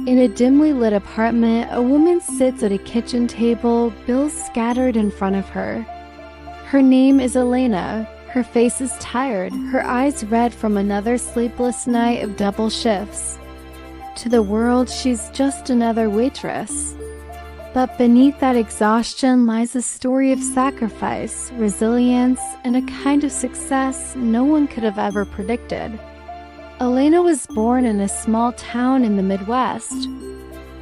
In a dimly lit apartment, a woman sits at a kitchen table, bills scattered in front of her. Her name is Elena. Her face is tired, her eyes red from another sleepless night of double shifts. To the world, she's just another waitress. But beneath that exhaustion lies a story of sacrifice, resilience, and a kind of success no one could have ever predicted. Elena was born in a small town in the Midwest.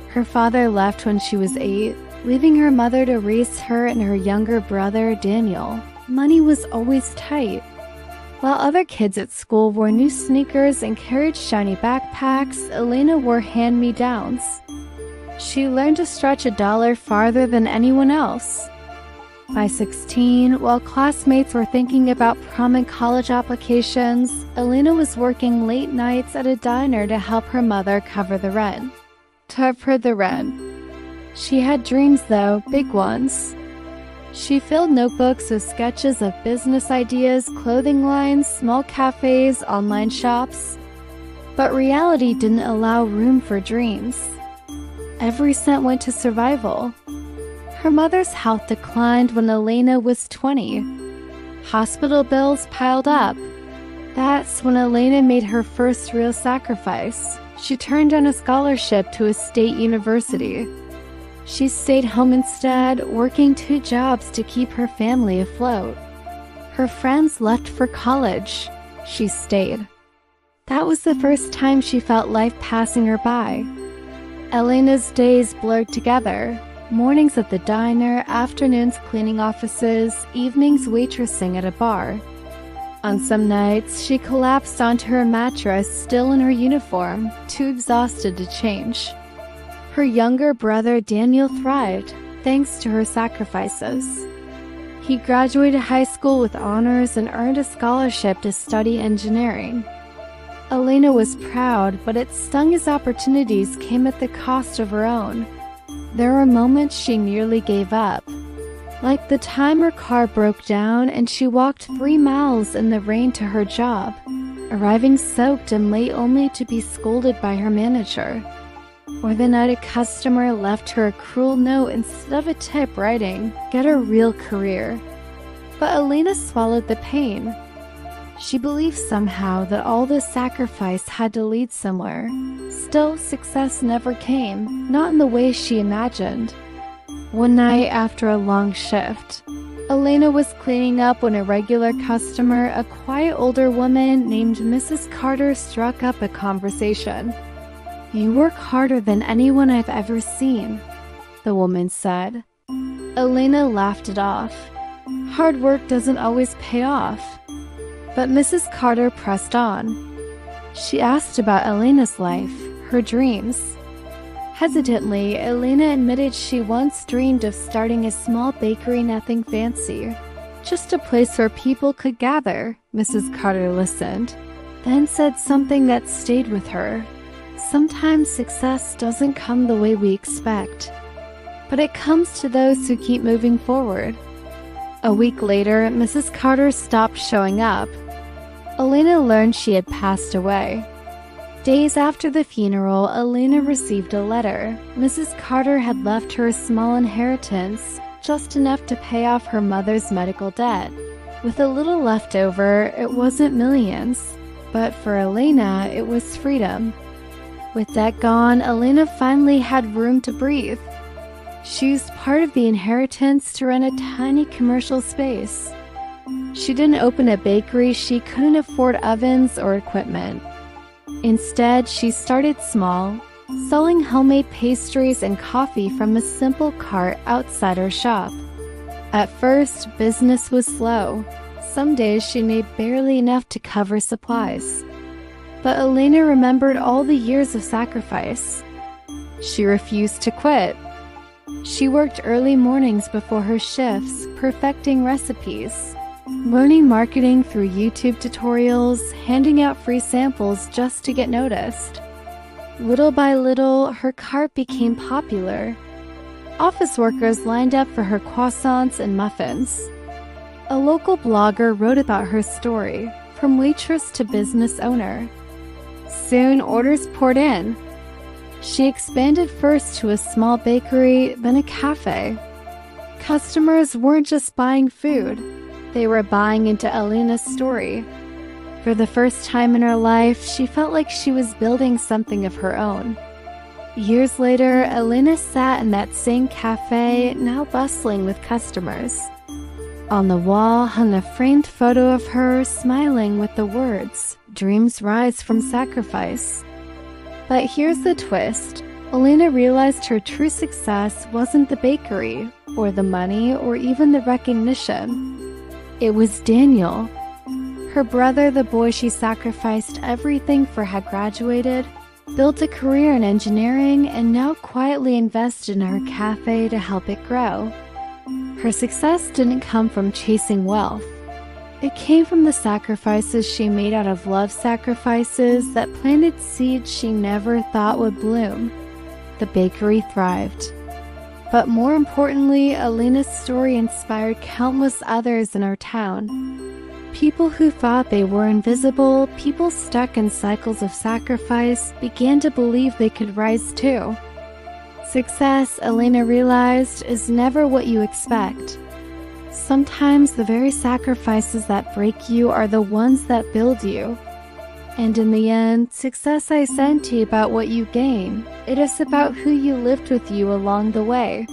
Her father left when she was 8, leaving her mother to raise her and her younger brother, Daniel. Money was always tight. While other kids at school wore new sneakers and carried shiny backpacks, Elena wore hand-me-downs. She learned to stretch a dollar farther than anyone else. By 16, while classmates were thinking about prom and college applications, Elena was working late nights at a diner to help her mother cover the rent. She had dreams though, big ones. She filled notebooks with sketches of business ideas, clothing lines, small cafes, online shops. But reality didn't allow room for dreams. Every cent went to survival. Her mother's health declined when Elena was 20. Hospital bills piled up. That's when Elena made her first real sacrifice. She turned down a scholarship to a state university. She stayed home instead, working 2 jobs to keep her family afloat. Her friends left for college. She stayed. That was the first time she felt life passing her by. Elena's days blurred together. Mornings at the diner, afternoons cleaning offices, evenings waitressing at a bar. On some nights, she collapsed onto her mattress, still in her uniform, too exhausted to change. Her younger brother Daniel thrived, thanks to her sacrifices. He graduated high school with honors and earned a scholarship to study engineering. Elena was proud, but it stung as opportunities came at the cost of her own. There were moments she nearly gave up, like the time her car broke down and she walked 3 miles in the rain to her job, arriving soaked and late only to be scolded by her manager. Or the night a customer left her a cruel note instead of a tip writing, "Get a real career." But Elena swallowed the pain. She believed somehow that all this sacrifice had to lead somewhere. Still, success never came, not in the way she imagined. One night after a long shift, Elena was cleaning up when a regular customer, a quiet older woman named Mrs. Carter, struck up a conversation. "You work harder than anyone I've ever seen," the woman said. Elena laughed it off. Hard work doesn't always pay off. But Mrs. Carter pressed on. She asked about Elena's life, her dreams. Hesitantly, Elena admitted she once dreamed of starting a small bakery, nothing fancy. Just a place where people could gather. Mrs. Carter listened, then said something that stayed with her. Sometimes success doesn't come the way we expect, but it comes to those who keep moving forward. A week later, Mrs. Carter stopped showing up. Elena learned she had passed away. Days after the funeral, Elena received a letter. Mrs. Carter had left her a small inheritance, just enough to pay off her mother's medical debt. With a little left over, it wasn't millions, but for Elena, it was freedom. With debt gone, Elena finally had room to breathe. She used part of the inheritance to rent a tiny commercial space. She didn't open a bakery, she couldn't afford ovens or equipment. Instead, she started small, selling homemade pastries and coffee from a simple cart outside her shop. At first, business was slow. Some days she made barely enough to cover supplies. But Elena remembered all the years of sacrifice. She refused to quit. She worked early mornings before her shifts, perfecting recipes, learning marketing through YouTube tutorials, handing out free samples just to get noticed. Little by little, her cart became popular. Office workers lined up for her croissants and muffins. A local blogger wrote about her story, from waitress to business owner. Soon, orders poured in. She expanded first to a small bakery, then a cafe. Customers weren't just buying food, they were buying into Elena's story. For the first time in her life, she felt like she was building something of her own. Years later, Elena sat in that same cafe, now bustling with customers. On the wall hung a framed photo of her smiling with the words, "Dreams rise from sacrifice." But here's the twist. Elena realized her true success wasn't the bakery, or the money, or even the recognition. It was Daniel. Her brother, the boy she sacrificed everything for, had graduated, built a career in engineering, and now quietly invested in her cafe to help it grow. Her success didn't come from chasing wealth. It came from the sacrifices she made out of love, sacrifices that planted seeds she never thought would bloom. The bakery thrived. But more importantly, Elena's story inspired countless others in our town. People who thought they were invisible, people stuck in cycles of sacrifice, began to believe they could rise too. Success, Elena realized, is never what you expect. Sometimes the very sacrifices that break you are the ones that build you. And in the end, success isn't about what you gain. It is about who you lived with you along the way.